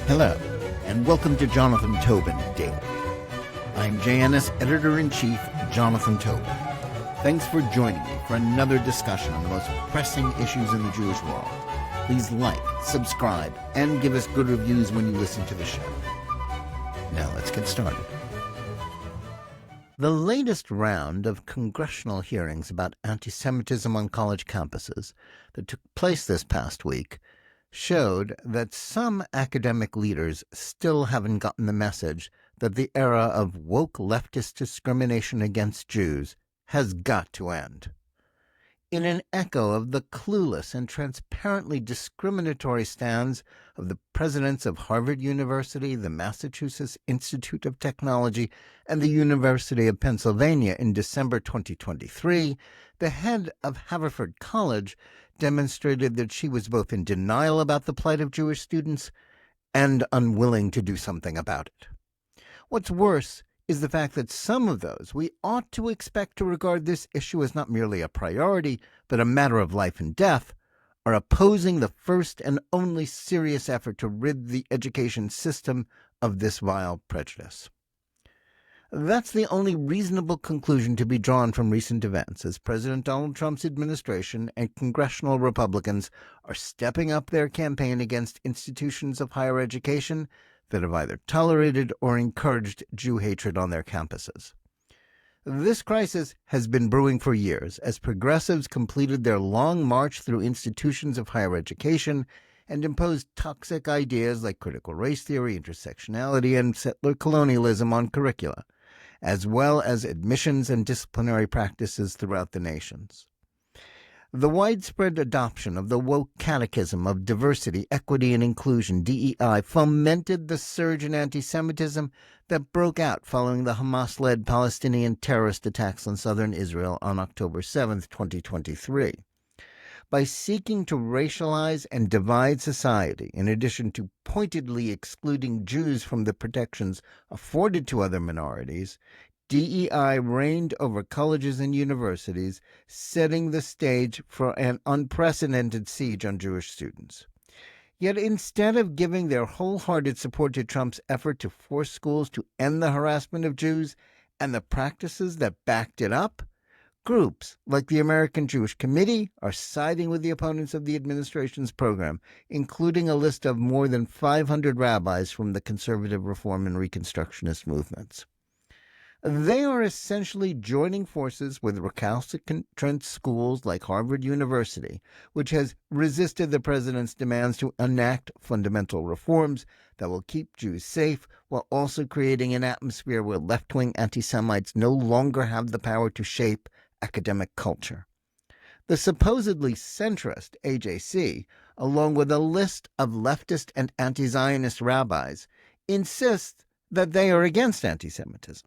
Hello, and welcome to Jonathan Tobin Daily. I'm JNS Editor-in-Chief Jonathan Tobin. Thanks for joining me for another discussion on the most pressing issues in the Jewish world. Please like, subscribe, and give us good reviews when you listen to the show. Now let's get started. The latest round of congressional hearings about anti-Semitism on college campuses that took place this past week showed that some academic leaders still haven't gotten the message that the era of woke leftist discrimination against Jews has got to end. In an echo of the clueless and transparently discriminatory stands of the presidents of Harvard University, the Massachusetts Institute of Technology, and the University of Pennsylvania in December 2023, the head of Haverford College demonstrated that she was both in denial about the plight of Jewish students and unwilling to do something about it. What's worse is the fact that some of those we ought to expect to regard this issue as not merely a priority, but a matter of life and death, are opposing the first and only serious effort to rid the education system of this vile prejudice. That's the only reasonable conclusion to be drawn from recent events, as President Donald Trump's administration and congressional Republicans are stepping up their campaign against institutions of higher education that have either tolerated or encouraged Jew hatred on their campuses. This crisis has been brewing for years as progressives completed their long march through institutions of higher education and imposed toxic ideas like critical race theory, intersectionality, and settler colonialism on curricula, as well as admissions and disciplinary practices throughout the nations. The widespread adoption of the woke catechism of diversity, equity, and inclusion, DEI, fomented the surge in anti-Semitism that broke out following the Hamas-led Palestinian terrorist attacks on southern Israel on October 7, 2023. By seeking to racialize and divide society, in addition to pointedly excluding Jews from the protections afforded to other minorities, DEI reigned over colleges and universities, setting the stage for an unprecedented siege on Jewish students. Yet instead of giving their wholehearted support to Trump's effort to force schools to end the harassment of Jews and the practices that backed it up, groups like the American Jewish Committee are siding with the opponents of the administration's program, including a list of more than 500 rabbis from the conservative reform and reconstructionist movements. They are essentially joining forces with recalcitrant schools like Harvard University, which has resisted the president's demands to enact fundamental reforms that will keep Jews safe while also creating an atmosphere where left-wing anti-Semites no longer have the power to shape academic culture. The supposedly centrist AJC, along with a list of leftist and anti-Zionist rabbis, insists that they are against anti-Semitism.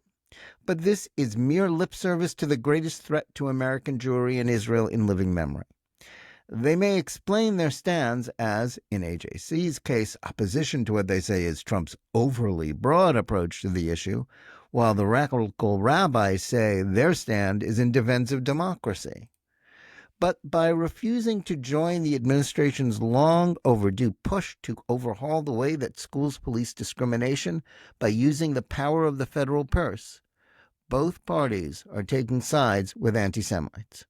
But this is mere lip service to the greatest threat to American Jewry in Israel in living memory. They may explain their stands as, in AJC's case, opposition to what they say is Trump's overly broad approach to the issue, while the radical rabbis say their stand is in defense of democracy. But by refusing to join the administration's long overdue push to overhaul the way that schools police discrimination by using the power of the federal purse, both parties are taking sides with anti-Semites.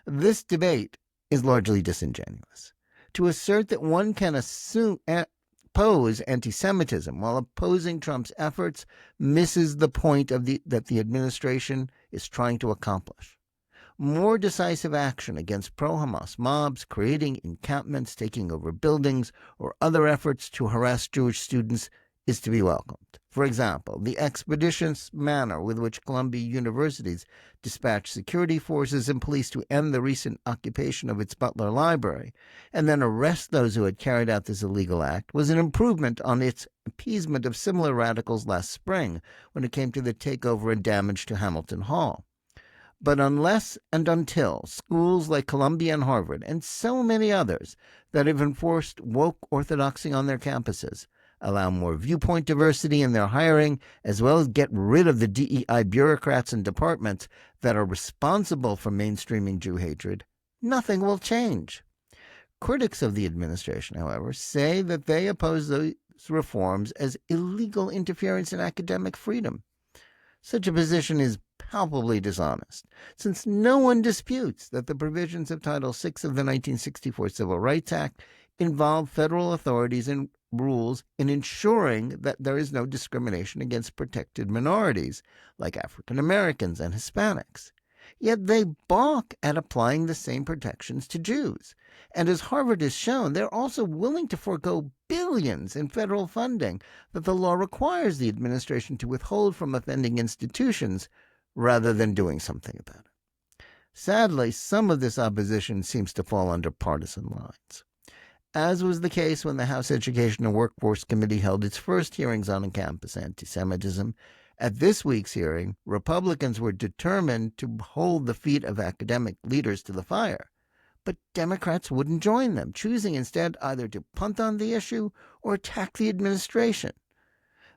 This debate is largely disingenuous. To assert that one can oppose anti-Semitism while opposing Trump's efforts misses the point that the administration is trying to accomplish. More decisive action against pro-Hamas mobs, creating encampments, taking over buildings, or other efforts to harass Jewish students is to be welcomed. For example, the expeditious manner with which Columbia University's dispatched security forces and police to end the recent occupation of its Butler Library and then arrest those who had carried out this illegal act was an improvement on its appeasement of similar radicals last spring when it came to the takeover and damage to Hamilton Hall. But unless and until schools like Columbia and Harvard and so many others that have enforced woke orthodoxy on their campuses allow more viewpoint diversity in their hiring, as well as get rid of the DEI bureaucrats and departments that are responsible for mainstreaming Jew hatred, nothing will change. Critics of the administration, however, say that they oppose those reforms as illegal interference in academic freedom. Such a position is palpably dishonest, since no one disputes that the provisions of Title VI of the 1964 Civil Rights Act involve federal authorities and rules in ensuring that there is no discrimination against protected minorities, like African Americans and Hispanics. Yet they balk at applying the same protections to Jews. And as Harvard has shown, they're also willing to forego billions in federal funding that the law requires the administration to withhold from offending institutions rather than doing something about it. Sadly, some of this opposition seems to fall under partisan lines. As was the case when the House Education and Workforce Committee held its first hearings on campus anti-Semitism, at this week's hearing, Republicans were determined to hold the feet of academic leaders to the fire. But Democrats wouldn't join them, choosing instead either to punt on the issue or attack the administration.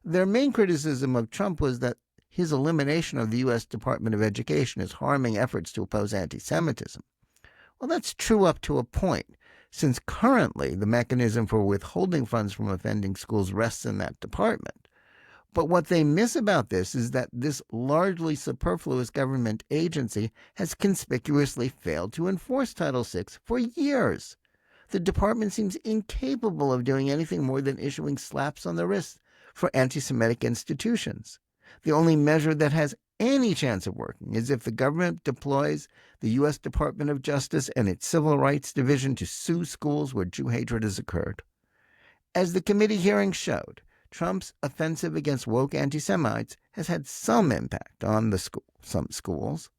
Their main criticism of Trump was that his elimination of the U.S. Department of Education is harming efforts to oppose anti-Semitism. Well, that's true up to a point, since currently the mechanism for withholding funds from offending schools rests in that department. But what they miss about this is that this largely superfluous government agency has conspicuously failed to enforce Title VI for years. The department seems incapable of doing anything more than issuing slaps on the wrist for anti-Semitic institutions. The only measure that has any chance of working is if the government deploys the U.S. Department of Justice and its Civil Rights Division to sue schools where Jew hatred has occurred. As the committee hearing showed, Trump's offensive against woke anti-Semites has had some impact on some schools.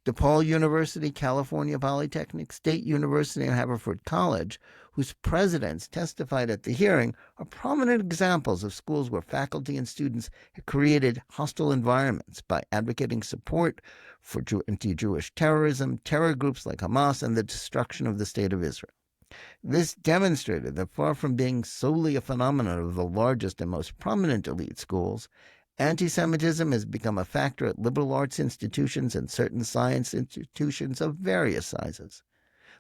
DePaul University, California Polytechnic, State University, and Haverford College, whose presidents testified at the hearing, are prominent examples of schools where faculty and students have created hostile environments by advocating support for anti-Jewish terrorism, terror groups like Hamas, and the destruction of the State of Israel. This demonstrated that far from being solely a phenomenon of the largest and most prominent elite schools, anti-Semitism has become a factor at liberal arts institutions and certain science institutions of various sizes.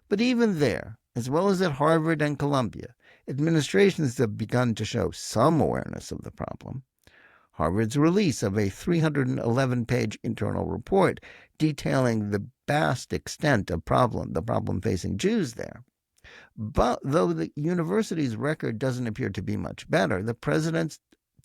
But even there, as well as at Harvard and Columbia, administrations have begun to show some awareness of the problem. Harvard's release of a 311-page internal report detailing the vast extent of the problem facing Jews there. But though the university's record doesn't appear to be much better, the presidents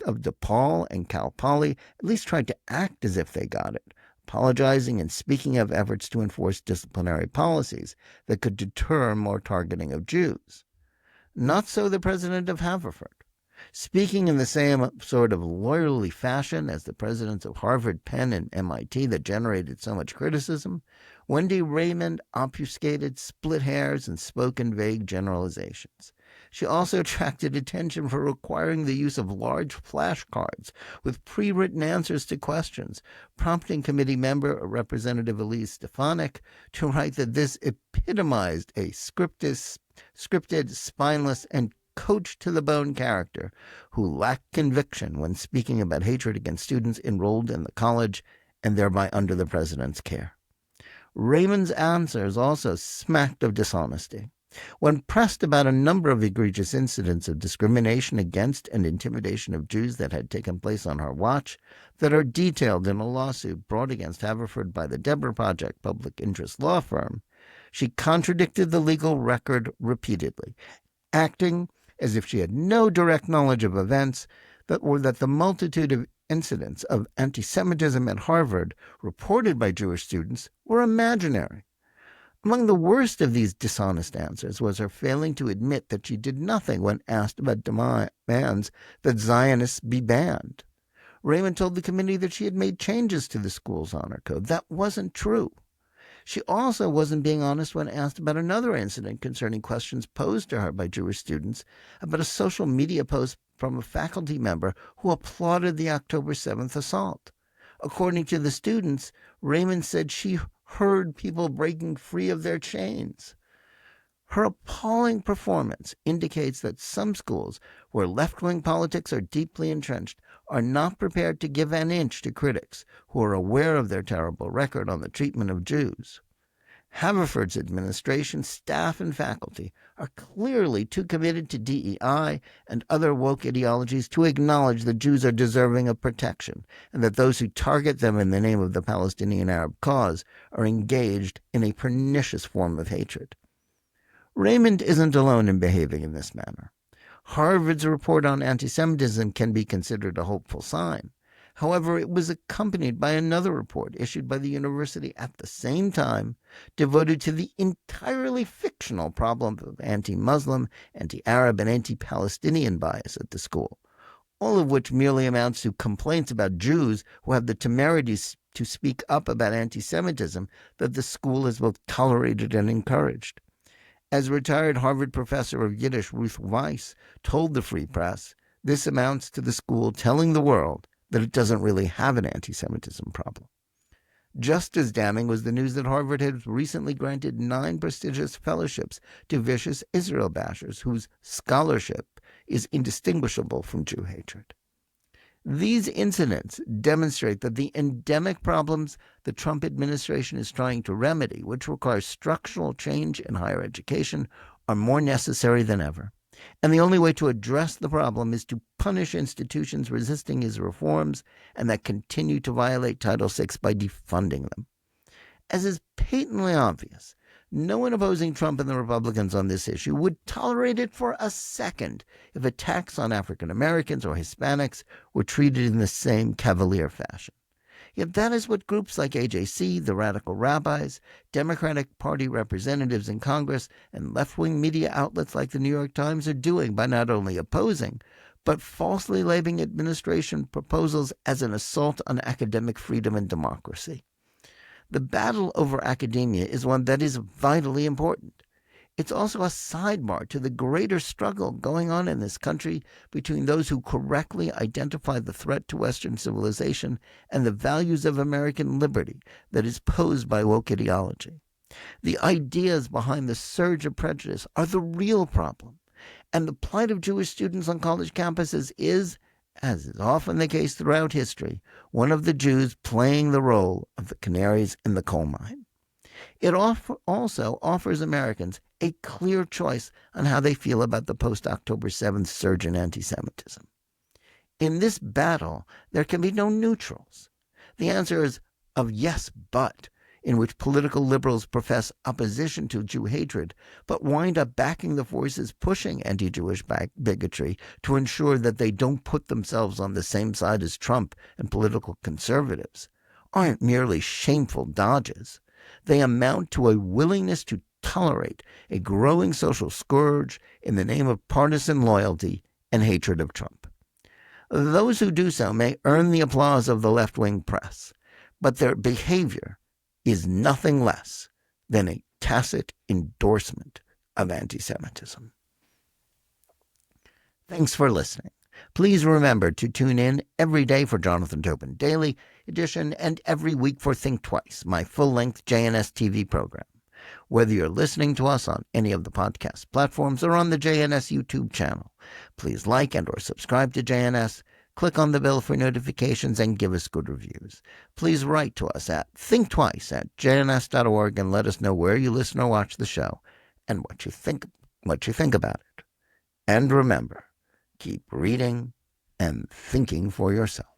of DePaul and Cal Poly at least tried to act as if they got it, apologizing and speaking of efforts to enforce disciplinary policies that could deter more targeting of Jews. Not so the president of Haverford. Speaking in the same sort of lawyerly fashion as the presidents of Harvard, Penn, and MIT that generated so much criticism, Wendy Raymond obfuscated, split hairs, and spoke in vague generalizations. She also attracted attention for requiring the use of large flashcards with pre-written answers to questions, prompting committee member Representative Elise Stefanik to write that this epitomized a scripted, spineless, and coach-to-the-bone character who lacked conviction when speaking about hatred against students enrolled in the college and thereby under the president's care. Raymond's answers also smacked of dishonesty. When pressed about a number of egregious incidents of discrimination against and intimidation of Jews that had taken place on her watch, that are detailed in a lawsuit brought against Haverford by the Deborah Project public interest law firm, she contradicted the legal record repeatedly, acting as if she had no direct knowledge of events that the multitude of incidents of anti-Semitism at Harvard reported by Jewish students were imaginary. Among the worst of these dishonest answers was her failing to admit that she did nothing when asked about demands that Zionists be banned. Raymond told the committee that she had made changes to the school's honor code. That wasn't true. She also wasn't being honest when asked about another incident concerning questions posed to her by Jewish students about a social media post from a faculty member who applauded the October 7th assault. According to the students, Raymond said she heard people breaking free of their chains. Her appalling performance indicates that some schools, where left-wing politics are deeply entrenched, are not prepared to give an inch to critics who are aware of their terrible record on the treatment of Jews. Haverford's administration, staff, and faculty are clearly too committed to DEI and other woke ideologies to acknowledge that Jews are deserving of protection and that those who target them in the name of the Palestinian Arab cause are engaged in a pernicious form of hatred. Raymond isn't alone in behaving in this manner. Harvard's report on anti-Semitism can be considered a hopeful sign. However, it was accompanied by another report issued by the university at the same time, devoted to the entirely fictional problem of anti-Muslim, anti-Arab, and anti-Palestinian bias at the school, all of which merely amounts to complaints about Jews who have the temerity to speak up about anti-Semitism that the school has both tolerated and encouraged. As retired Harvard professor of Yiddish Ruth Weiss told the Free Press, this amounts to the school telling the world that it doesn't really have an anti-Semitism problem. Just as damning was the news that Harvard had recently granted 9 prestigious fellowships to vicious Israel bashers whose scholarship is indistinguishable from Jew hatred. These incidents demonstrate that the endemic problems the Trump administration is trying to remedy, which require structural change in higher education, are more necessary than ever. And the only way to address the problem is to punish institutions resisting his reforms and that continue to violate Title VI by defunding them. As is patently obvious, no one opposing Trump and the Republicans on this issue would tolerate it for a second if attacks on African Americans or Hispanics were treated in the same cavalier fashion. Yet that is what groups like AJC, the Radical Rabbis, Democratic Party representatives in Congress, and left-wing media outlets like the New York Times are doing by not only opposing, but falsely labeling administration proposals as an assault on academic freedom and democracy. The battle over academia is one that is vitally important. It's also a sidebar to the greater struggle going on in this country between those who correctly identify the threat to Western civilization and the values of American liberty that is posed by woke ideology. The ideas behind the surge of prejudice are the real problem, and the plight of Jewish students on college campuses is, as is often the case throughout history, one of the Jews playing the role of the canaries in the coal mine. It also offers Americans a clear choice on how they feel about the post-October 7th surge in anti-Semitism. In this battle, there can be no neutrals. The answer is of yes, but, in which political liberals profess opposition to Jew hatred, but wind up backing the forces pushing anti-Jewish bigotry to ensure that they don't put themselves on the same side as Trump and political conservatives, aren't merely shameful dodges. They amount to a willingness to tolerate a growing social scourge in the name of partisan loyalty and hatred of Trump. Those who do so may earn the applause of the left-wing press, but their behavior is nothing less than a tacit endorsement of anti-Semitism. Thanks for listening. Please remember to tune in every day for Jonathan Tobin Daily Edition and every week for Think Twice, my full-length JNS TV program. Whether you're listening to us on any of the podcast platforms or on the JNS YouTube channel, please like and or subscribe to JNS, click on the bell for notifications, and give us good reviews. Please write to us at thinktwice@jns.org and let us know where you listen or watch the show and what you think about it. And remember, keep reading and thinking for yourself.